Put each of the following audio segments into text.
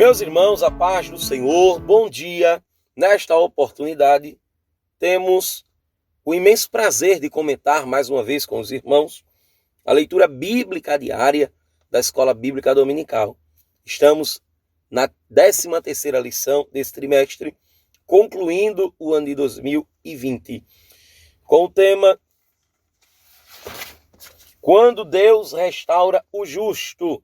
Meus irmãos, a paz do Senhor, bom dia. Nesta oportunidade, temos o imenso prazer de comentar mais uma vez com os irmãos a leitura bíblica diária da Escola Bíblica Dominical. Estamos na 13ª lição desse trimestre, concluindo o ano de 2020, com o tema Quando Deus restaura o justo.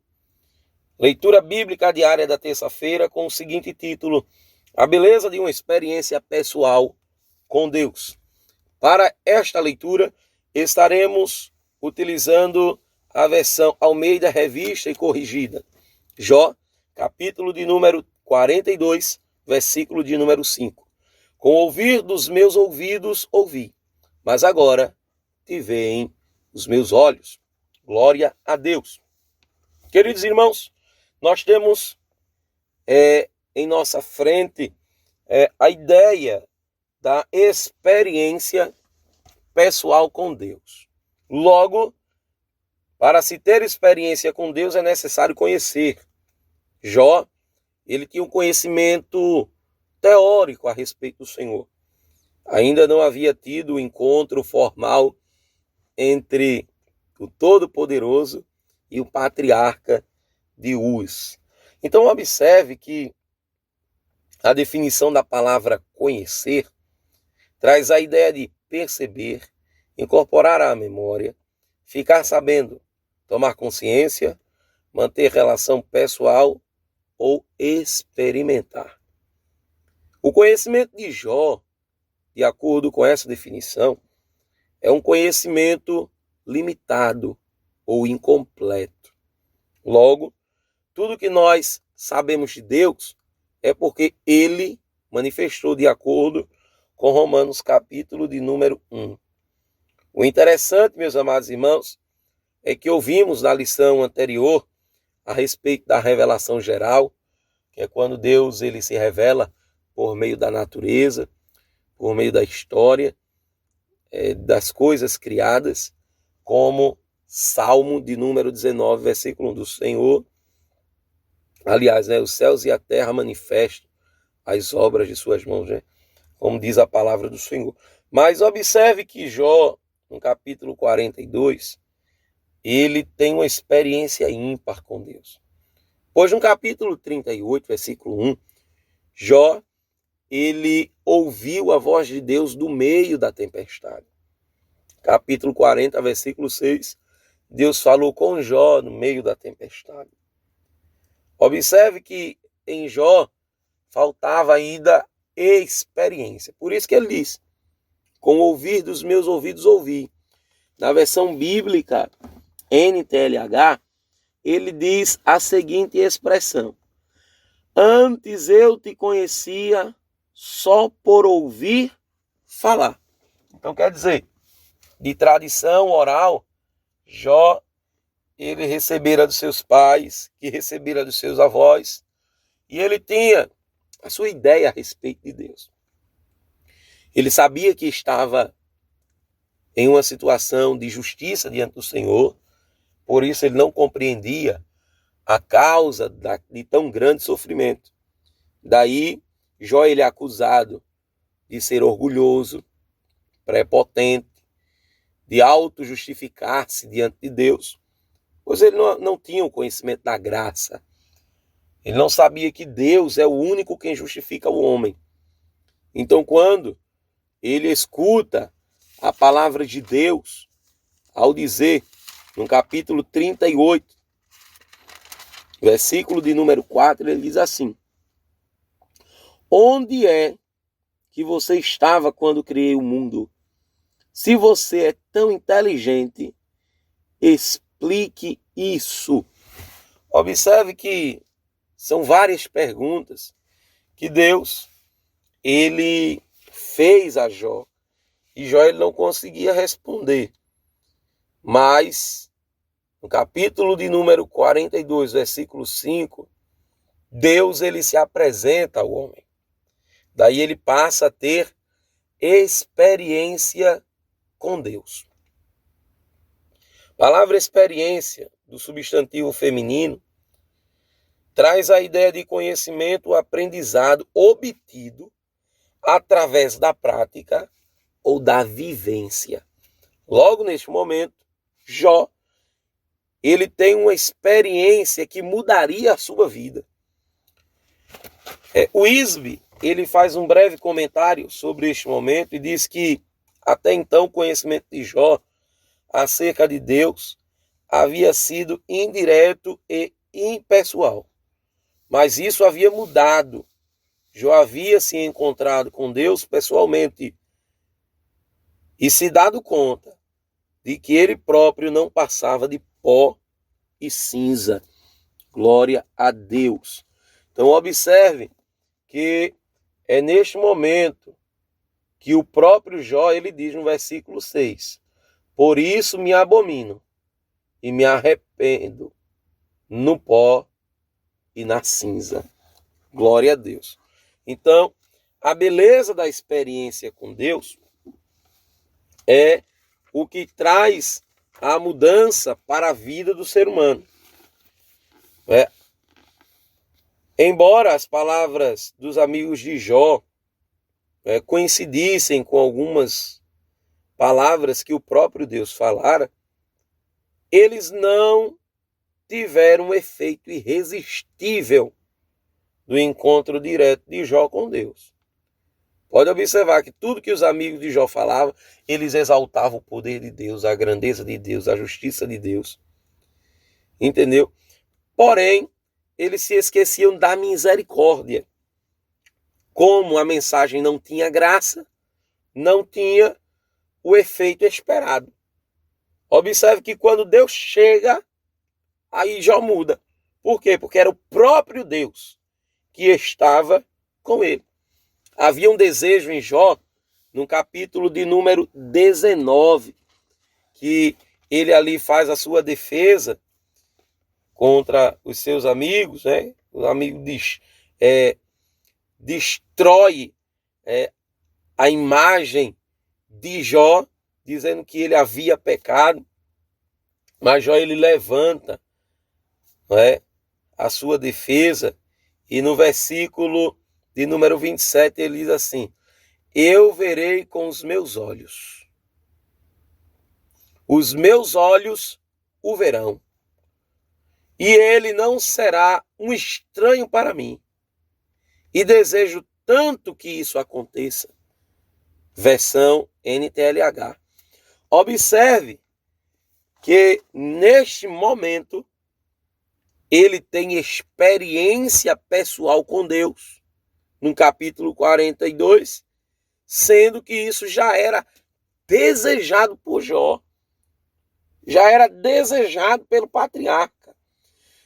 Leitura bíblica diária da terça-feira com o seguinte título: A beleza de uma experiência pessoal com Deus. Para esta leitura, estaremos utilizando a versão Almeida Revista e Corrigida. Jó, capítulo de número 42, versículo de número 5. Com o ouvir dos meus ouvidos ouvi, mas agora te veem os meus olhos. Glória a Deus. Queridos irmãos, nós temos em nossa frente a ideia da experiência pessoal com Deus. Logo, para se ter experiência com Deus é necessário conhecer. Jó, ele tinha um conhecimento teórico a respeito do Senhor. Ainda não havia tido o encontro formal entre o Todo-Poderoso e o patriarca de Uz. Então observe que a definição da palavra conhecer traz a ideia de perceber, incorporar à memória, ficar sabendo, tomar consciência, manter relação pessoal ou experimentar. O conhecimento de Jó, de acordo com essa definição, é um conhecimento limitado ou incompleto. Logo, tudo que nós sabemos de Deus é porque Ele manifestou de acordo com Romanos capítulo de número 1. O interessante, meus amados irmãos, é que ouvimos na lição anterior a respeito da revelação geral, que é quando Deus ele se revela por meio da natureza, por meio da história, das coisas criadas, como Salmo de número 19, versículo 1 do Senhor. Aliás, os céus e a terra manifestam as obras de suas mãos, como diz a palavra do Senhor. Mas observe que Jó, no capítulo 42, ele tem uma experiência ímpar com Deus. Pois no capítulo 38, versículo 1, Jó, ele ouviu a voz de Deus do meio da tempestade. Capítulo 40, versículo 6, Deus falou com Jó no meio da tempestade. Observe que em Jó faltava ainda experiência. Por isso que ele diz, com o ouvir dos meus ouvidos ouvi. Na versão bíblica NTLH, ele diz a seguinte expressão: Antes eu te conhecia só por ouvir falar. Então quer dizer, de tradição oral, Jó, ele recebera dos seus pais, que recebera dos seus avós, e ele tinha a sua ideia a respeito de Deus. Ele sabia que estava em uma situação de justiça diante do Senhor, por isso ele não compreendia a causa de tão grande sofrimento. Daí, Jó ele é acusado de ser orgulhoso, prepotente, de auto-justificar-se diante de Deus, pois ele não tinha o conhecimento da graça. Ele não sabia que Deus é o único quem justifica o homem. Então, quando ele escuta a palavra de Deus, ao dizer, no capítulo 38, versículo de número 4, ele diz assim: Onde é que você estava quando criei o mundo? Se você é tão inteligente, explique isso. Observe que são várias perguntas que Deus ele fez a Jó. E Jó ele não conseguia responder. Mas, no capítulo de número 42, versículo 5, Deus ele se apresenta ao homem. Daí ele passa a ter experiência com Deus. Palavra experiência, do substantivo feminino, traz a ideia de conhecimento, aprendizado obtido através da prática ou da vivência. Logo neste momento, Jó, ele tem uma experiência que mudaria a sua vida. O Isbe, ele faz um breve comentário sobre este momento e diz que até então o conhecimento de Jó acerca de Deus havia sido indireto e impessoal. Mas isso havia mudado. Jó havia se encontrado com Deus pessoalmente e se dado conta de que ele próprio não passava de pó e cinza. Glória a Deus. Então observe que é neste momento que o próprio Jó, ele diz no versículo 6, por isso me abomino e me arrependo no pó e na cinza. Glória a Deus. Então, a beleza da experiência com Deus é o que traz a mudança para a vida do ser humano. Embora as palavras dos amigos de Jó coincidissem com algumas palavras que o próprio Deus falara, eles não tiveram um efeito irresistível do encontro direto de Jó com Deus. Pode observar que tudo que os amigos de Jó falavam, eles exaltavam o poder de Deus, a grandeza de Deus, a justiça de Deus. Entendeu? Porém, eles se esqueciam da misericórdia. Como a mensagem não tinha graça, não tinha o efeito esperado. Observe que quando Deus chega, aí Jó muda. Por quê? Porque era o próprio Deus que estava com ele. Havia um desejo em Jó, no capítulo de número 19, que ele ali faz a sua defesa contra os seus amigos, né? O amigo destrói a imagem de Jó, dizendo que ele havia pecado, mas Jó ele levanta, a sua defesa, e no versículo de número 27 ele diz assim, eu verei com os meus olhos o verão, e ele não será um estranho para mim, e desejo tanto que isso aconteça. Versão NTLH. Observe que neste momento ele tem experiência pessoal com Deus, no capítulo 42, sendo que isso já era desejado por Jó, já era desejado pelo patriarca.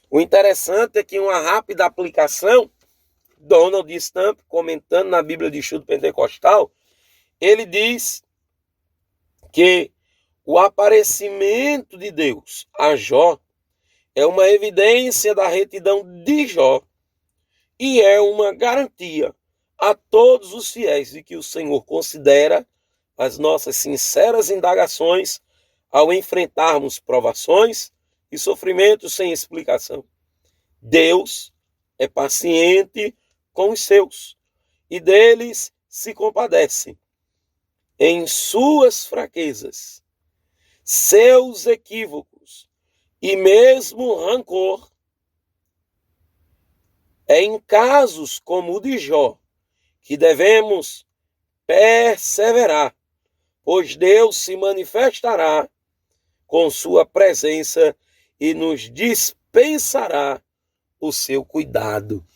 O interessante é que uma rápida aplicação, Donald Stamp, comentando na Bíblia de Estudo Pentecostal, ele diz que o aparecimento de Deus a Jó é uma evidência da retidão de Jó e é uma garantia a todos os fiéis de que o Senhor considera as nossas sinceras indagações ao enfrentarmos provações e sofrimentos sem explicação. Deus é paciente com os seus e deles se compadece. Em suas fraquezas, seus equívocos e mesmo rancor, é em casos como o de Jó que devemos perseverar, pois Deus se manifestará com sua presença e nos dispensará o seu cuidado.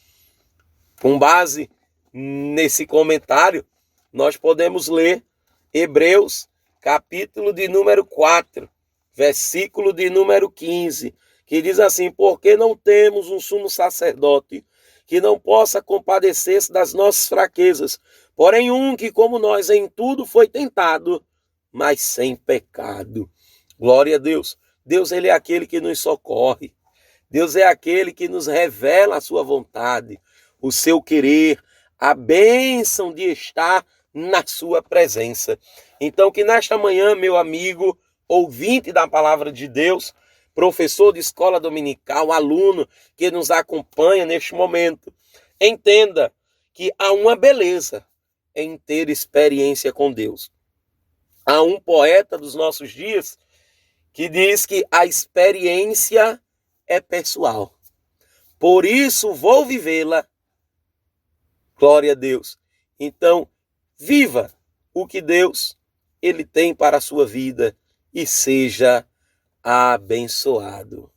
Com base nesse comentário, nós podemos ler Hebreus, capítulo de número 4, versículo de número 15, que diz assim, porque não temos um sumo sacerdote que não possa compadecer-se das nossas fraquezas, porém um que como nós em tudo foi tentado, mas sem pecado. Glória a Deus. Deus ele é aquele que nos socorre. Deus é aquele que nos revela a sua vontade, o seu querer, a bênção de estar na sua presença. Então que nesta manhã, meu amigo, ouvinte da palavra de Deus, professor de escola dominical, aluno que nos acompanha neste momento, entenda que há uma beleza em ter experiência com Deus. Há um poeta dos nossos dias que diz que a experiência é pessoal. Por isso vou vivê-la. Glória a Deus. Então, viva o que Deus ele tem para a sua vida e seja abençoado.